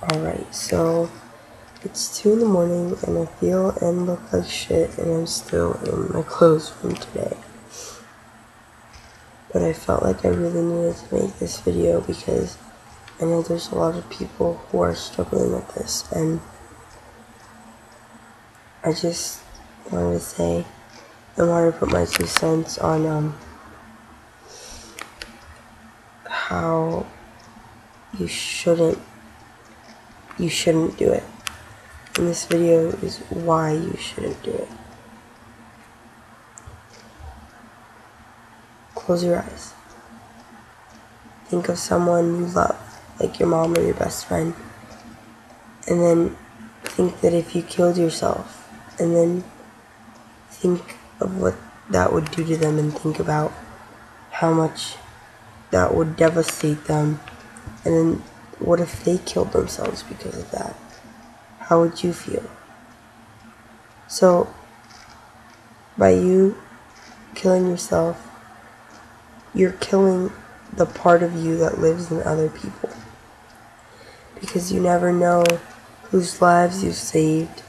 Alright, so it's 2 in the morning and I feel and look like shit and I'm still in my clothes from today. But I felt like I really needed to make this video because I know there's a lot of people who are struggling with this, and I just wanted to say I wanted to put my 2 cents on how you shouldn't do it. And this video is why you shouldn't do it. Close your eyes. Think of someone you love, like your mom or your best friend. And then think that if you killed yourself, and then think of what that would do to them, and think about how much that would devastate them. And then what if they killed themselves because of that? How would you feel? So by you killing yourself, you're killing the part of you that lives in other people. Because you never know whose lives you've saved.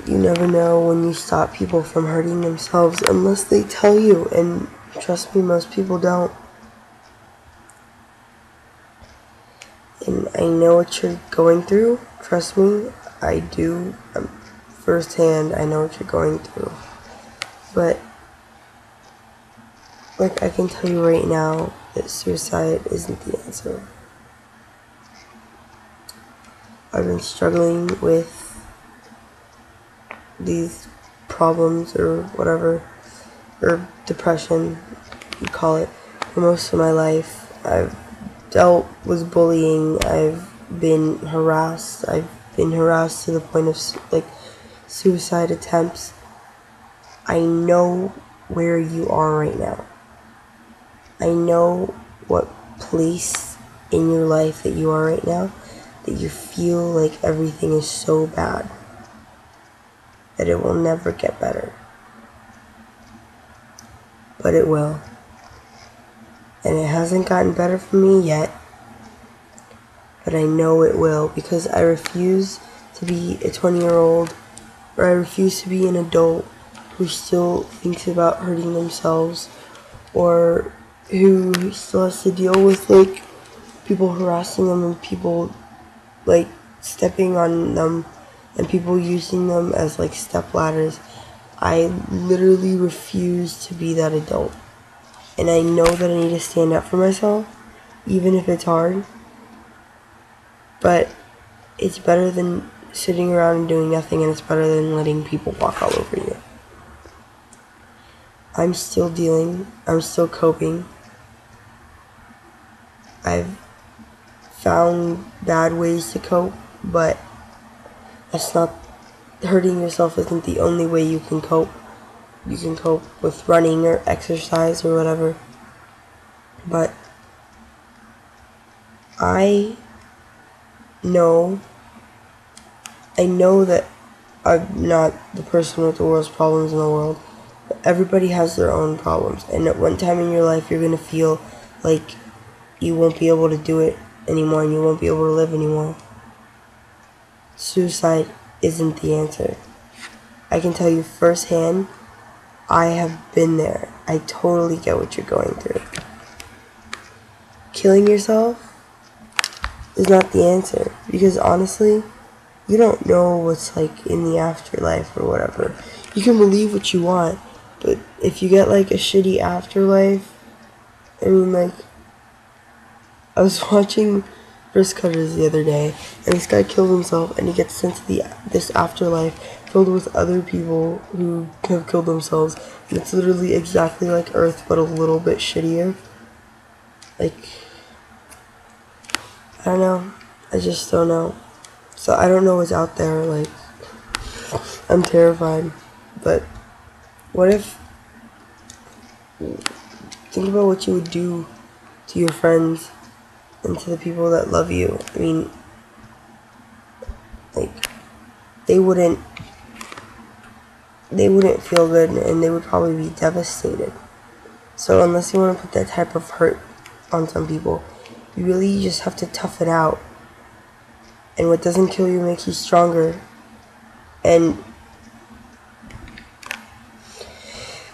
You never know when you stop people from hurting themselves unless they tell you, and trust me, most people don't. And I know what you're going through. Trust me, I do. Firsthand, I know what you're going through. But like, I can tell you right now that suicide isn't the answer. I've been struggling with these problems or whatever, or depression, you call it, for most of my life. I've dealt with bullying. I've been harassed. I've been harassed to the point of like suicide attempts. I know where you are right now. I know what place in your life that you are right now, that you feel like everything is so bad that it will never get better. But it will. And it hasn't gotten better for me yet, but I know it will, because I refuse to be a 20-year-old, or I refuse to be an adult who still thinks about hurting themselves, or who still has to deal with like people harassing them and people like stepping on them and people using them as like step ladders. I literally refuse to be that adult. And I know that I need to stand up for myself, even if it's hard. But it's better than sitting around and doing nothing, and it's better than letting people walk all over you. I'm still dealing. I'm still coping. I've found bad ways to cope, but that's not, hurting yourself isn't the only way you can cope. You can cope with running or exercise or whatever. But I know that I'm not the person with the worst problems in the world. But everybody has their own problems. And at one time in your life, you're going to feel like you won't be able to do it anymore and you won't be able to live anymore. Suicide isn't the answer. I can tell you firsthand, I have been there. I totally get what you're going through. Killing yourself is not the answer, because honestly, you don't know what's like in the afterlife or whatever. You can believe what you want, but if you get like a shitty afterlife, I mean, like, I was watching Wrist Cutters the other day, and this guy kills himself, and he gets sent to this afterlife filled with other people who have killed themselves, and it's literally exactly like Earth, but a little bit shittier. Like, I don't know. I just don't know. So I don't know what's out there. Like, I'm terrified. But what if, think about what you would do to your friends and to the people that love you. I mean, like, they wouldn't feel good, and they would probably be devastated. So unless you want to put that type of hurt on some people, You really just have to tough it out. And what doesn't kill you makes you stronger. And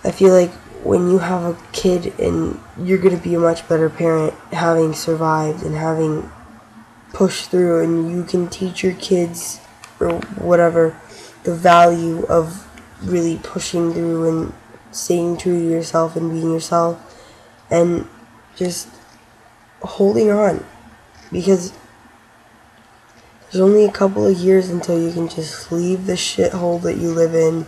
I feel like when you have a kid, and you're going to be a much better parent having survived and having pushed through, and you can teach your kids or whatever the value of really pushing through and staying true to yourself and being yourself and just holding on, because there's only a couple of years until you can just leave the shithole that you live in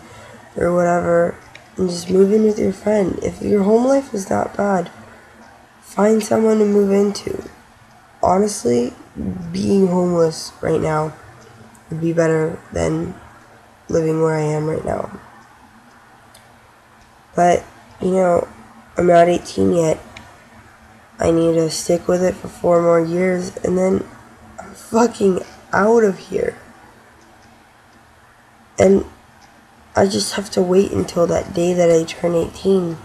or whatever and just move in with your friend. If your home life is not bad, find someone to move into. Honestly, being homeless right now would be better than living where I am right now. But, you know, I'm not 18 yet. I need to stick with it for 4 more years, and then I'm fucking out of here. And I just have to wait until that day that I turn 18.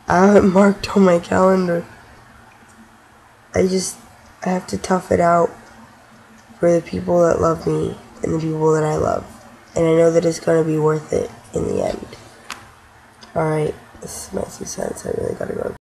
I have it marked on my calendar. I have to tough it out for the people that love me and the people that I love. And I know that it's going to be worth it in the end. Alright, this is my 2 cents. I really gotta go.